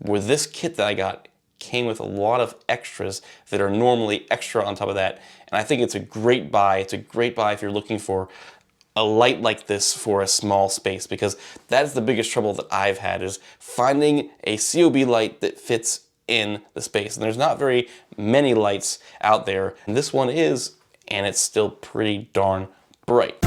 where this kit that I got came with a lot of extras that are normally extra on top of that. And I think it's a great buy. It's a great buy if you're looking for a light like this for a small space, because that's the biggest trouble that I've had, is finding a COB light that fits in the space. And there's not very many lights out there. And this one is, and it's still pretty darn bright.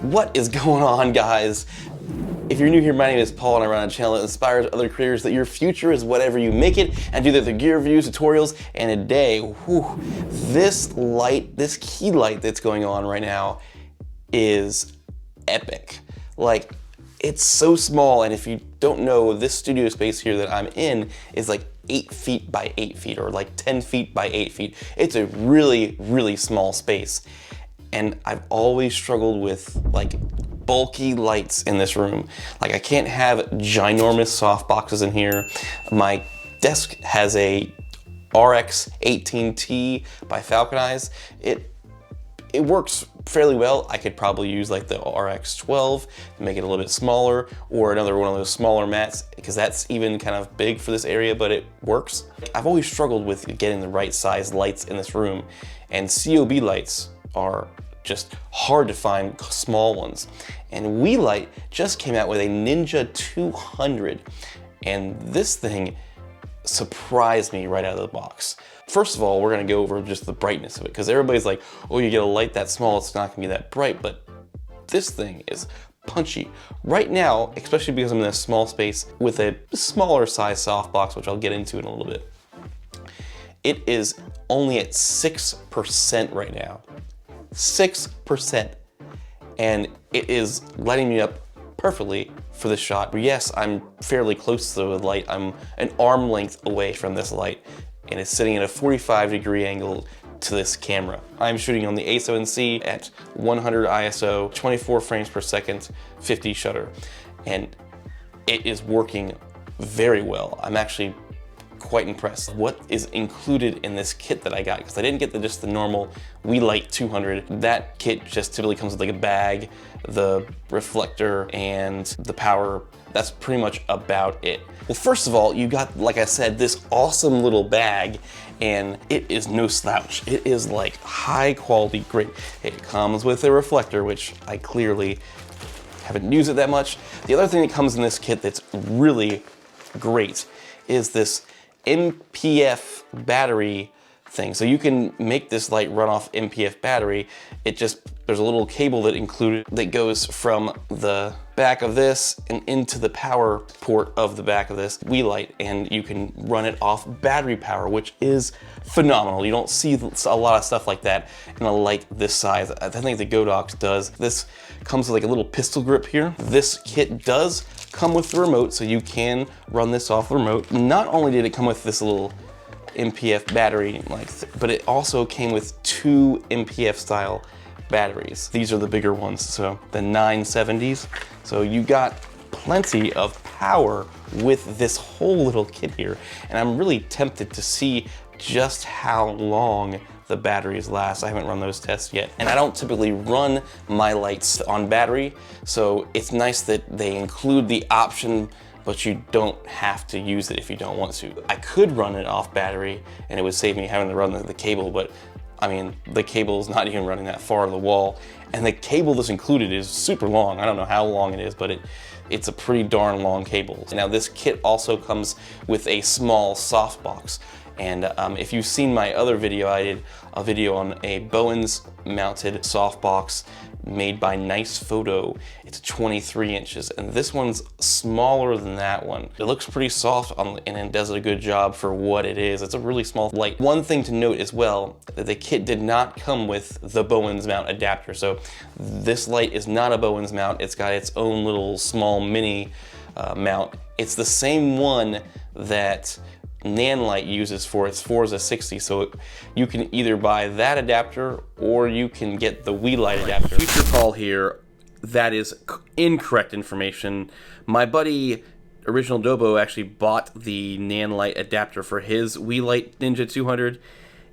What is going on, guys? If you're new here, my name is Paul and I run a channel that inspires other creators that your future is whatever you make it, and do the gear reviews, tutorials, and today, this light, this key light that's going on right now is epic. Like, it's so small, and if you don't know, this studio space here that I'm in is like 8 feet by 8 feet, or like 10 feet by 8 feet. It's a really, really small space. And I've always struggled with like bulky lights in this room. Like, I can't have ginormous soft boxes in here. My desk has a RX 18T by Falcon Eyes. It works fairly well. I could probably use like the RX 12 to make it a little bit smaller, or another one of those smaller mats, because that's even kind of big for this area, but it works. I've always struggled with getting the right size lights in this room, and COB lights are just hard to find small ones. And Weeylite just came out with a Ninja 200, and this thing surprised me right out of the box. First of all, we're gonna go over just the brightness of it, because everybody's like, oh, you get a light that small, it's not gonna be that bright, but this thing is punchy. Right now, especially because I'm in a small space with a smaller size softbox, which I'll get into in a little bit, it is only at 6% right now. 6%, and it is lighting me up perfectly for this shot. Yes, I'm fairly close to the light. I'm an arm length away from this light, and it's sitting at a 45-degree angle to this camera. I'm shooting on the A7C at 100 ISO, 24 frames per second, 50 shutter, and it is working very well. I'm actually quite impressed. What is included in this kit that I got, because I didn't get just the normal Weeylite 200. That kit just typically comes with like a bag, the reflector, and the power. That's pretty much about it. Well, first of all, you got, like I said, this awesome little bag, and it is no slouch. It is like high quality, great. It comes with a reflector, which I clearly haven't used it that much. The other thing that comes in this kit that's really great is this MPF battery thing. So you can make this light run off MPF battery. There's a little cable that included that goes from the back of this and into the power port of the back of this Weeylite, and you can run it off battery power, which is phenomenal. You don't see a lot of stuff like that in a light this size. I think the Godox does. This comes with like a little pistol grip here. This kit does come with the remote, so you can run this off the remote. Not only did it come with this little MPF battery, but it also came with 2 MPF style batteries. These are the bigger ones, so the 970s. So you got plenty of power with this whole little kit here, and I'm really tempted to see just how long the batteries last. I haven't run those tests yet, and I don't typically run my lights on battery, so it's nice that they include the option, but you don't have to use it if you don't want to. I could run it off battery, and it would save me having to run the cable, but I mean, the cable's not even running that far to the wall, and the cable that's included is super long. I don't know how long it is, but it's a pretty darn long cable. Now, this kit also comes with a small softbox. And if you've seen my other video, I did a video on a Bowens mounted softbox made by Nice Photo. It's 23 inches, and this one's smaller than that one. It looks pretty soft and it does a good job for what it is. It's a really small light. One thing to note as well, that the kit did not come with the Bowens mount adapter. So this light is not a Bowens mount. It's got its own little small mini mount. It's the same one that Nanlite uses for its Forza 60, so you can either buy that adapter or you can get the Weeylite adapter. Future Paul here, that is incorrect information. My buddy Original Dobo actually bought the Nanlite adapter for his Weeylite Ninja 200.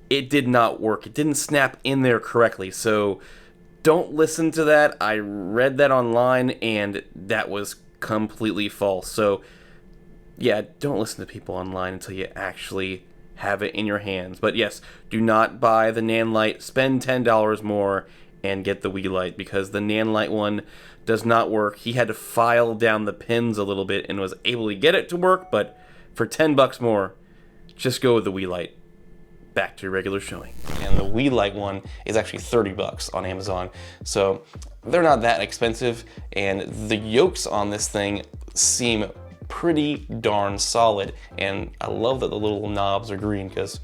It did not work. It didn't snap in there correctly, so Don't listen to that. I read that online and that was completely false. So yeah, don't listen to people online until you actually have it in your hands. But yes, do not buy the Nanlite. Spend $10 more and get the Weeylite, because the Nanlite one does not work. He had to file down the pins a little bit and was able to get it to work, but for 10 bucks more, just go with the Weeylite. Back to your regular showing. And the Weeylite one is actually 30 bucks on Amazon. So they're not that expensive, and the yokes on this thing seem pretty darn solid. And I love that the little knobs are green, because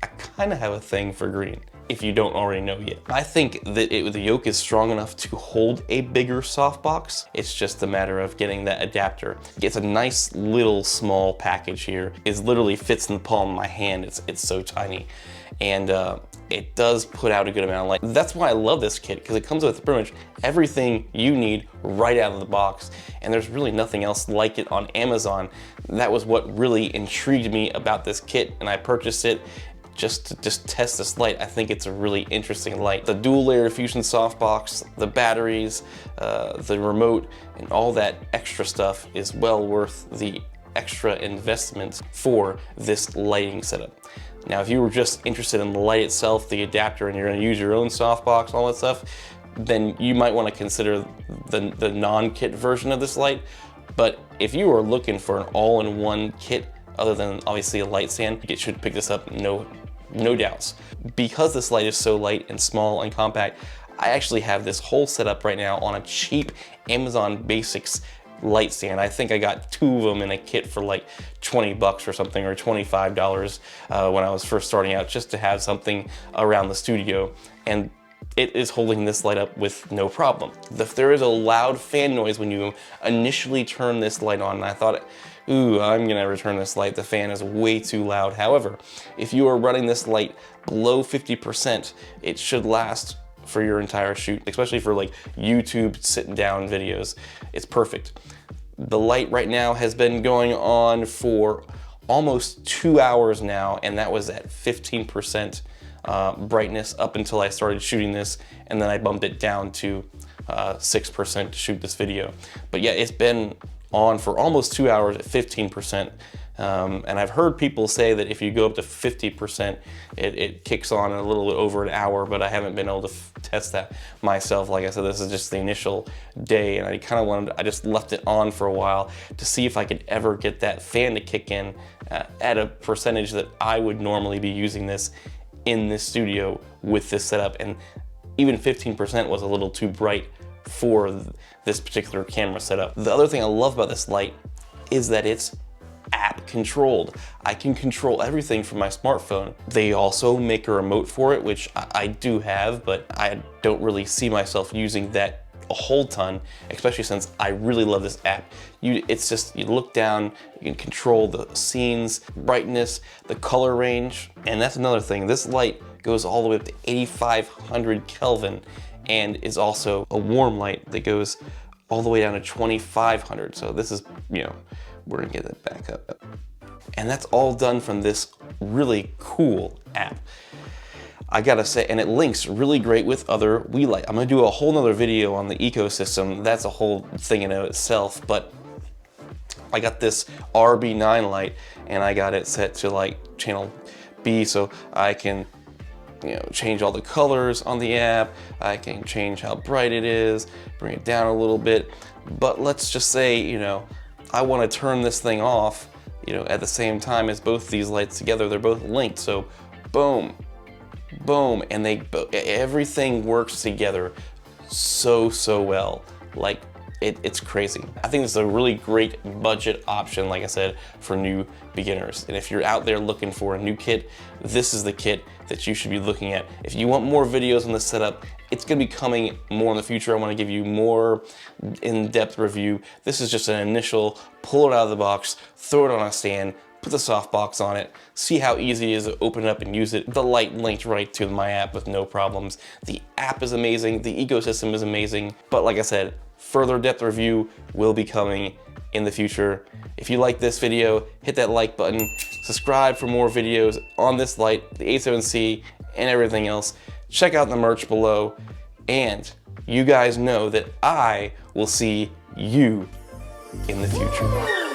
I kind of have a thing for green, if you don't already know yet. I think that the yoke is strong enough to hold a bigger softbox. It's just a matter of getting that adapter. It's a nice little small package here. It literally fits in the palm of my hand. It's so tiny. And it does put out a good amount of light. That's why I love this kit, because it comes with pretty much everything you need right out of the box. And there's really nothing else like it on Amazon. That was what really intrigued me about this kit, and I purchased it just to test this light. I think it's a really interesting light. The dual layer fusion softbox, the batteries, the remote, and all that extra stuff is well worth the extra investment for this lighting setup. Now, if you were just interested in the light itself, the adapter, and you're gonna use your own softbox, all that stuff, then you might wanna consider the non-kit version of this light. But if you are looking for an all-in-one kit, other than obviously a light stand, you should pick this up, no doubts. Because this light is so light and small and compact, I actually have this whole setup right now on a cheap Amazon Basics light stand. I think I got 2 of them in a kit for like 20 bucks or something, or $25 when I was first starting out, just to have something around the studio. And it is holding this light up with no problem. If there is a loud fan noise when you initially turn this light on, and I thought, ooh, I'm gonna return this light, the fan is way too loud. However, if you are running this light below 50%, it should last for your entire shoot, especially for like YouTube sitting down videos. It's perfect. The light right now has been going on for almost 2 hours now, and that was at 15% brightness up until I started shooting this, and then I bumped it down to 6% to shoot this video. But yeah, it's been on for almost 2 hours at 15%. And I've heard people say that if you go up to 50%, it kicks on in a little bit over an hour, but I haven't been able to test that myself. Like I said, this is just the initial day, and I just left it on for a while to see if I could ever get that fan to kick in at a percentage that I would normally be using this in this studio with this setup. And even 15% was a little too bright for this particular camera setup. The other thing I love about this light is that it's app controlled. I can control everything from my smartphone. They also make a remote for it, which I do have, but I don't really see myself using that a whole ton, especially since I really love this app. It's just, you look down, you can control the scenes, brightness, the color range, and that's another thing. This light goes all the way up to 8,500 Kelvin and is also a warm light that goes all the way down to 2,500. So this is, we're gonna get that back up. And that's all done from this really cool app. I gotta say, and it links really great with other Weeylite. I'm gonna do a whole nother video on the ecosystem. That's a whole thing in of itself, but I got this RB9 light and I got it set to like channel B, so I can change all the colors on the app. I can change how bright it is, bring it down a little bit. But let's just say, I want to turn this thing off, at the same time as both these lights together. They're both linked, so boom, boom, and everything works together so well. Like, it's crazy. I think this is a really great budget option, like I said, for new beginners. And if you're out there looking for a new kit, this is the kit that you should be looking at. If you want more videos on this setup, it's gonna be coming more in the future. I wanna give you more in-depth review. This is just an initial, pull it out of the box, throw it on a stand, put the softbox on it, see how easy it is to open it up and use it. The light linked right to my app with no problems. The app is amazing, the ecosystem is amazing, but like I said, further depth review will be coming in the future. If you like this video, hit that like button, subscribe for more videos on this light, the A7C, and everything else. Check out the merch below. and you guys know that I will see you in the future.